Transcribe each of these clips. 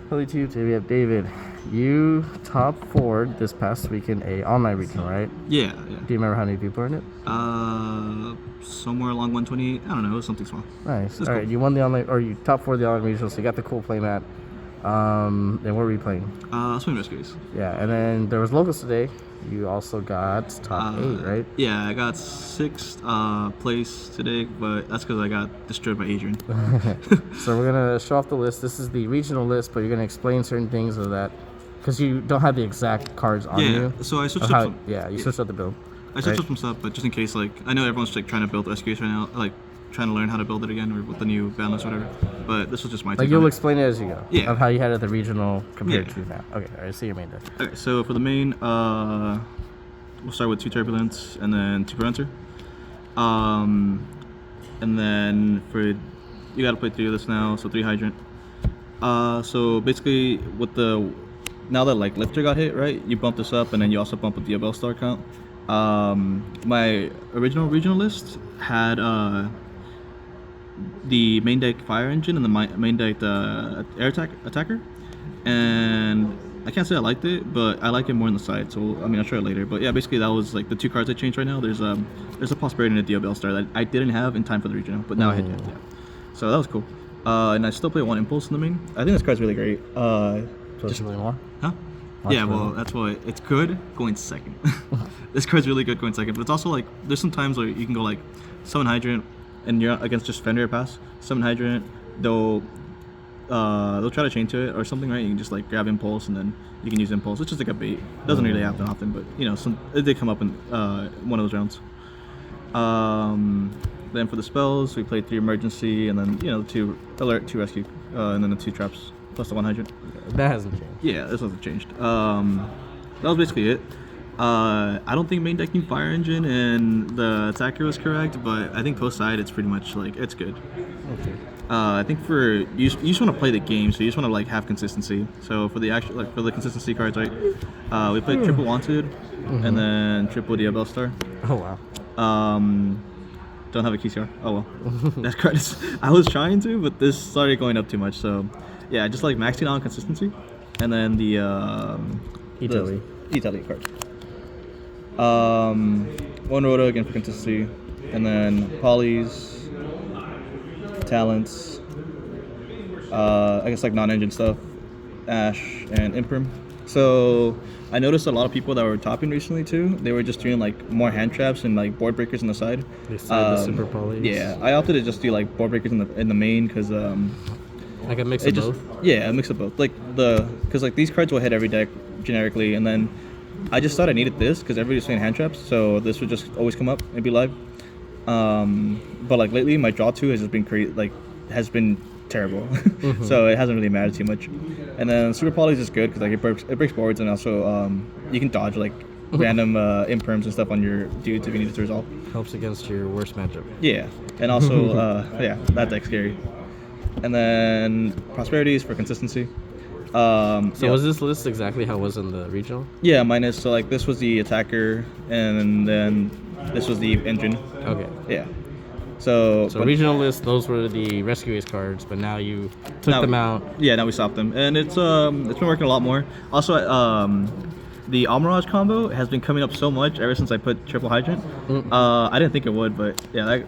Hello YouTube, today we have David. You top 4 this past week in a online regional, right? Yeah. Do you remember how many people are in it? Somewhere along 120. I don't know. It was something small. Nice. That's All right, cool. you won the online, or you top 4 the online regional, so you got the cool playmat. And what were you playing? Swing rescues. Yeah, and then there was locals today. You also got top 8, right? Yeah, I got 6th place today, but that's because I got destroyed by Adrian. So we're gonna show off the list. This is the regional list, but you're gonna explain certain things of that because you don't have the exact cards on you. Yeah, so I switched of up how- some. Yeah, you switched up the build. I switched right? up some stuff, but just in case, like, I know everyone's like trying to build SQs right now, like trying to learn how to build it again or with the new balance or whatever. But this was just my Like take you'll on it. explain it as you go. Yeah. Of how you had it at the regional compared Yeah. to now. Okay, all right. See your main deck. Okay, so for the main, we'll start with 2 Turbulence and then 2 Preventer. And then for, you gotta play 3 of this now, so 3 Hydrant. So basically, with the, now that like Lifter got hit, right, you bump this up and then you also bump up the Abel Star count. My original regional list had the main deck Fire Engine and the main deck Air Attacker. And I can't say I liked it, but I like it more on the side. So I mean, I'll show it later. But yeah, basically that was like the 2 cards I changed right now. There's a Prosperity and a Diabel Star that I didn't have in time for the regional, but now I had it. Yeah. So that was cool. And I still play 1 Impulse in the main. I think this card's really great. So just really more. Huh? Watch Yeah, for well, it. that's why it's good going second. This card's really good going second, but it's also like there's some times where you can go like Summon Hydrant and you're against just Fenrir pass. Summon Hydrant, they'll try to chain to it or something, right? You can just like grab Impulse and then you can use Impulse, which is like a bait. Doesn't really happen often, but you know, it did come up in one of those rounds. Then for the spells, we played 3 Emergency and then 2 Alert, 2 Rescue, and then the 2 Traps plus the 1 Hydrant. That hasn't changed. Yeah, this hasn't changed. That was basically it. I don't think main decking Fire Engine and the Attacker was correct, but I think post side it's pretty much like it's good. Okay. I think for you just want to play the game, so you just want to like have consistency. So for the actual like for the consistency cards, right? We played triple Wanted and then triple Diabel Star. Oh wow. Don't have a KCR. Oh well, that card is. I was trying to, but this started going up too much. So yeah, just like maxing out on consistency, and then the Italy. Italy card. 1 Rhoda again for consistency, and then Polys, Talents. I guess like non-engine stuff, Ash and Imperm. So I noticed a lot of people that were topping recently too. They were just doing like more hand traps and like board breakers on the side. They said the super polys. Yeah, I opted to just do like board breakers in the main because Like a mix it of just both. yeah, a mix of both. Like because like these cards will hit every deck generically, and then I just thought I needed this because everybody's playing hand traps, so this would just always come up and be live. But like lately, my draw 2 has just been has been terrible, so it hasn't really mattered too much. And then Super Polys is good because like it breaks boards, and also you can dodge like random imperms and stuff on your dudes if you need it to resolve. Helps against your worst matchup. Yeah, and also yeah, that deck's scary. And then Prosperities for consistency. So yeah. was this list exactly how it was in the regional? Yeah, minus so like this was the attacker, and then this was the engine. Okay. Yeah. So So regional list, those were the rescue ace cards, but now you took now- them out. Yeah, now we stopped them, and it's been working a lot more. Also, the Almirage combo has been coming up so much ever since I put triple hydrant. I didn't think it would, but yeah,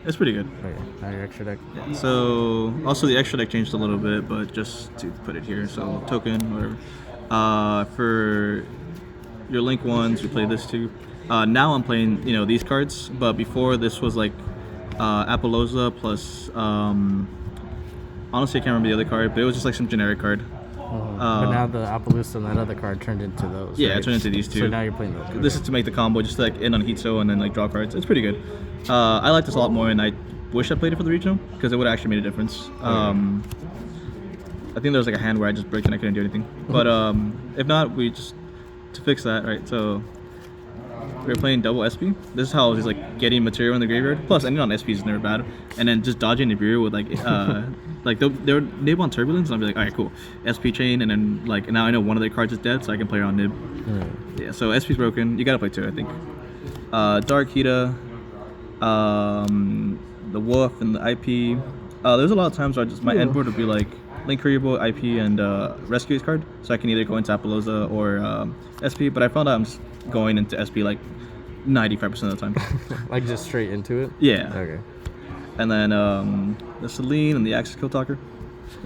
it's pretty good. Okay, now your extra deck. So also the extra deck changed a little bit, but just to put it here, so token, whatever. For your Link ones, we played this too. Now I'm playing, these cards, but before this was like Apollosa plus. Honestly, I can't remember the other card, but it was just like some generic card. But now the Appaloosa and that other card turned into those. Yeah, right? it turned into these two. So now you're playing those. This is to make the combo, just to, like end on heat so and then like draw cards. It's pretty good. I like this a lot more, and I wish I played it for the regional because it would have actually made a difference. I think there was like a hand where I just bricked and I couldn't do anything. But if not, we just to fix that, right? So we were playing double SP. This is how I was just like getting material in the graveyard. Plus, ending on SP is never bad. And then just dodging Nibiru with like like they were Nib on Turbulence, and I'd be like, all right, cool, SP chain, and then like now I know one of their cards is dead, so I can play her on Nib. Yeah, so SP's broken. You gotta play 2, I think. Dark Hita, the Wolf and the IP, There's a lot of times where my end board would be like Link Kuribo, IP, and Rescue Ace card, so I can either go into Apollousa or SP. But I found out I'm just going into SP like 95% of the time. Like just straight into it? Yeah. Okay. And then the Celine and the Axis Kill Talker,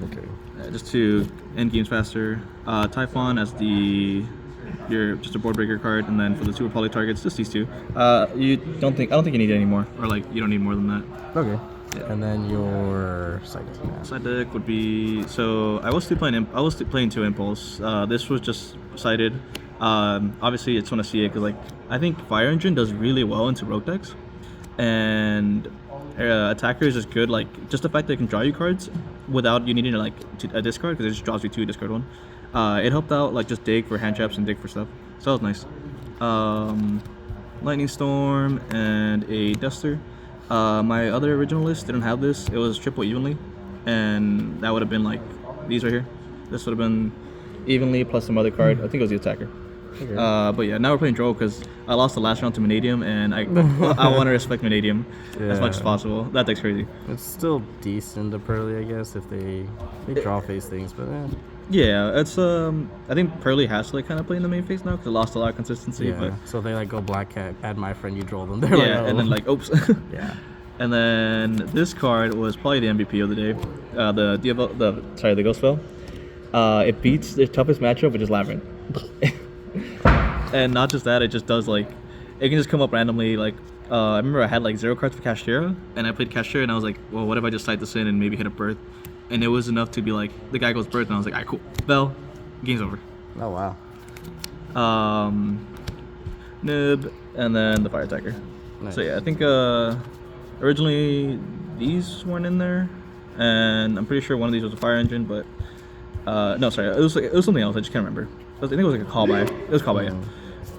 Okay. just to end games faster. Typhon as just a board breaker card, and then for the super poly targets, just these two. I don't think you need any more, or like you don't need more than that. Okay. Yeah. And then your side deck now. Side deck would be I was still playing 2 Impulse. This was just sided. Obviously, I just want to see it because like I think Fire Engine does really well into rogue decks, and Attacker is just good. Like just the fact that it can draw you cards without you needing a discard, because it just draws you 2, discard 1. It helped out like just dig for hand traps and dig for stuff, so that was nice. Lightning Storm and a Duster. My other original list didn't have this. It was triple evenly, and that would have been like these right here. This would have been evenly plus some other card. I think it was the Attacker. Okay. But yeah, now we're playing Droll because I lost the last round to Vanadium, and I want to respect Vanadium as much as Yeah. possible. That deck's crazy. It's still decent to Pearly, I guess, if they draw face things, but Yeah, it's I think Pearly has to like kind of play in the main phase now because it lost a lot of consistency. yeah. But So they like go Black Cat, add my friend, you draw them. They're yeah, like, and then like oops. yeah. And then this card was probably the MVP of the day. The Ghost Spell. It beats the toughest matchup, which is Labyrinth. And not just that, it just does like it can just come up randomly. Like I remember I had like 0 cards for Kashtira, and I played Kashtira, and I was like, well, what if I just side this in and maybe hit a Birth? And it was enough to be like the guy goes Birth, and I was like, alright, cool, Bell, game's over. Oh wow. Nib, and then the Fire Attacker. Nice. So yeah, I think originally these weren't in there, and I'm pretty sure one of these was a Fire Engine, but no, sorry, it was something else. I just can't remember. I think it was like a call by. It was call by. Yeah.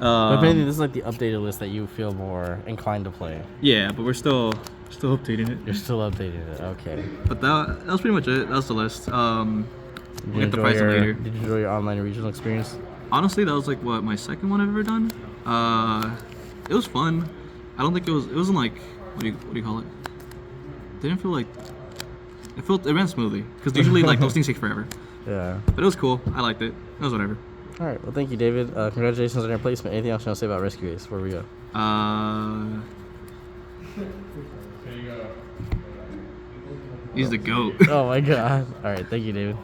But if anything, this is like the updated list that you feel more inclined to play. Yeah, but we're still updating it. You're still updating it. Okay. But that was pretty much it. That was the list. Did We'll you get the price later. Did you enjoy your online and regional experience? Honestly, that was like what my second one I've ever done. It was fun. I don't think it wasn't like what do you call it? Didn't feel like it ran smoothly because usually like those things take forever. Yeah. But it was cool. I liked it. It was whatever. All right. Well, thank you, David. Congratulations on your placement. Anything else you want to say about Rescue Ace? Where we go? He's the GOAT. Oh my God. All right. Thank you, David.